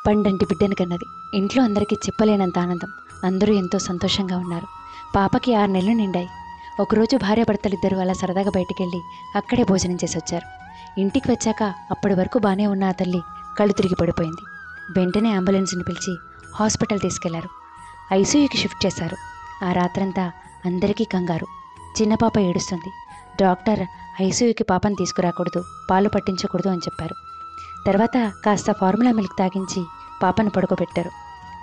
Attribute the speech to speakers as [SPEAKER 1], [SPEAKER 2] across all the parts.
[SPEAKER 1] పండంటి బిడ్డను కన్నది. ఇంట్లో అందరికీ చెప్పలేనంత ఆనందం. అందరూ ఎంతో సంతోషంగా ఉన్నారు. పాపకి 6 నెలలు నిండాయి. ఒకరోజు భార్యాభర్తలిద్దరూ అలా సరదాగా బయటికెళ్ళి అక్కడే భోజనం చేసి వచ్చారు. ఇంటికి వచ్చాక అప్పటి వరకు బాగానే ఉన్న ఆ తల్లి కళ్ళు తిరిగి పడిపోయింది. వెంటనే అంబులెన్స్ని పిలిచి హాస్పిటల్ తీసుకెళ్లారు. ఐసీయూకి షిఫ్ట్ చేశారు. ఆ రాత్రంతా అందరికీ కంగారు. చిన్న పాప ఏడుస్తుంది. డాక్టర్ ఐసీయూకి పాపను తీసుకురాకూడదు, పాలు పట్టించకూడదు అని చెప్పారు. తర్వాత కాస్త ఫార్ములా మిల్క్ తాగించి పాపను పడుకోబెట్టారు.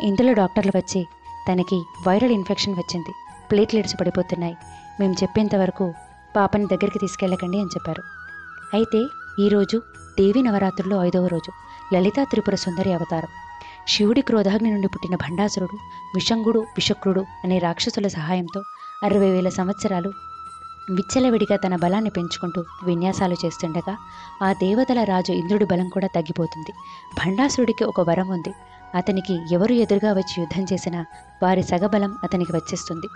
[SPEAKER 1] ఇందులో డాక్టర్లు వచ్చి తనకి వైరల్ ఇన్ఫెక్షన్ వచ్చింది, ప్లేట్లెట్స్ పడిపోతున్నాయి, మేము చెప్పేంతవరకు పాపని దగ్గరికి తీసుకెళ్ళకండి అని చెప్పారు. అయితే ఈరోజు దేవి నవరాత్రుల్లో 5వ రోజు, లలితా త్రిపుర సుందరి అవతారం. శివుడి క్రోధాగ్ని నుండి పుట్టిన భండాసురుడు విషంగుడు విషక్రుడు అనే రాక్షసుల సహాయంతో 60,000 సంవత్సరాలు విచ్చలవిడిగా తన బలాన్ని పెంచుకుంటూ విన్యాసాలు చేస్తుండగా ఆ దేవతల రాజు ఇంద్రుడి బలం కూడా తగ్గిపోతుంది. భండాసురుడికి ఒక వరం ఉంది. అతనికి ఎవరు ఎదురుగా వచ్చి యుద్ధం చేసినా వారి సగబలం అతనికి వచ్చేస్తుంది.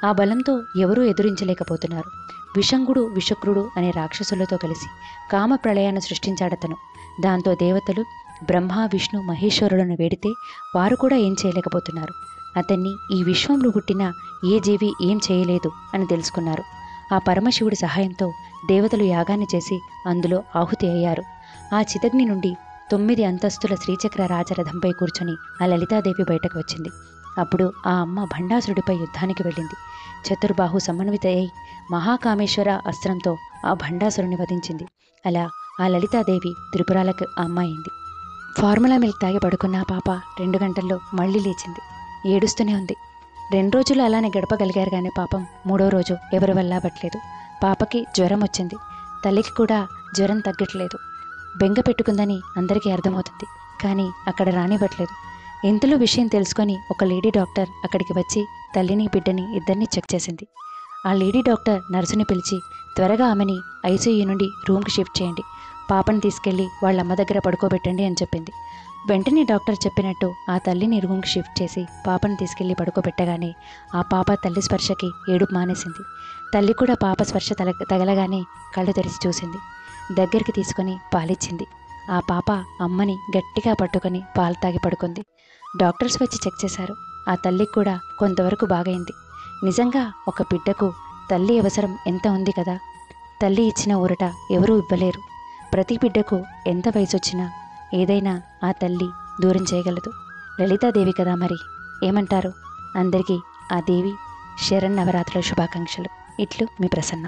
[SPEAKER 1] ఆ బలంతో ఎవరూ ఎదురించలేకపోతున్నారు. విషంగుడు విషక్రుడు అనే రాక్షసులతో కలిసి కామ ప్రళయాన్ని సృష్టించాడతను. దాంతో దేవతలు బ్రహ్మ విష్ణు మహేశ్వరులను వేడితే వారు కూడా ఏం చేయలేకపోతున్నారు. అతన్ని ఈ విశ్వంలో పుట్టిన ఏ జీవి ఏం చేయలేదు అని తెలుసుకున్నారు. ఆ పరమశివుడి సహాయంతో దేవతలు యాగాన్ని చేసి అందులో ఆహుతి అయ్యారు. ఆ చితగ్ని నుండి 9 అంతస్తుల శ్రీచక్ర రాజరథంపై కూర్చొని ఆ లలితాదేవి బయటకు వచ్చింది. అప్పుడు ఆ అమ్మ భండాసురుడిపై యుద్ధానికి వెళ్ళింది. చతుర్బాహు సమన్విత అయి మహాకామేశ్వర అస్త్రంతో ఆ భండాసురుని వధించింది. అలా ఆ లలితాదేవి త్రిపురాలకు అమ్మాయింది. ఫార్ములా మిల్క్ తాగి పడుకున్న ఆ పాప 2 గంటల్లో మళ్ళీ లేచింది. ఏడుస్తూనే ఉంది. 2 రోజులు అలానే గడపగలిగారు. కానీ పాపం 3వ రోజు ఎవరి వల్ల అవ్వట్లేదు. పాపకి జ్వరం వచ్చింది. తల్లికి కూడా జ్వరం తగ్గట్లేదు. బెంగ పెట్టుకుందని అందరికీ అర్థమవుతుంది, కానీ అక్కడ రానివ్వట్లేదు. ఇంతలో విషయం తెలుసుకొని ఒక లేడీ డాక్టర్ అక్కడికి వచ్చి తల్లిని బిడ్డని ఇద్దరిని చెక్ చేసింది. ఆ లేడీ డాక్టర్ నర్సుని పిలిచి త్వరగా ఆమెని ఐసీయూ నుండి రూమ్కి షిఫ్ట్ చేయండి, పాపని తీసుకెళ్ళి వాళ్ళ అమ్మ దగ్గర పడుకోబెట్టండి అని చెప్పింది. వెంటనే డాక్టర్ చెప్పినట్టు ఆ తల్లిని రూమ్కి షిఫ్ట్ చేసి పాపను తీసుకెళ్లి పడుకోబెట్టగానే ఆ పాప తల్లి స్పర్శకి ఏడుపు మానేసింది. తల్లి కూడా పాప స్పర్శ తగలగానే కళ్ళు తెరిచి చూసింది. దగ్గరికి తీసుకొని పాలిచ్చింది. ఆ పాప అమ్మని గట్టిగా పట్టుకొని పాలు తాగి పడుకుంది. డాక్టర్స్ వచ్చి చెక్ చేశారు. ఆ తల్లికి కూడా కొంతవరకు బాగైంది. నిజంగా ఒక బిడ్డకు తల్లి అవసరం ఎంత ఉంది కదా. తల్లి ఇచ్చిన ఊరట ఎవరూ ఇవ్వలేరు. ప్రతి బిడ్డకు ఎంత వయసు వచ్చినా ఏదైనా ఆ తల్లి దూరం చేయగలదు. లలితాదేవి కదా మరి, ఏమంటారు? అందరికీ ఆ దేవి శరన్నవరాత్రుల శుభాకాంక్షలు. ఇట్లు మీ ప్రసన్న.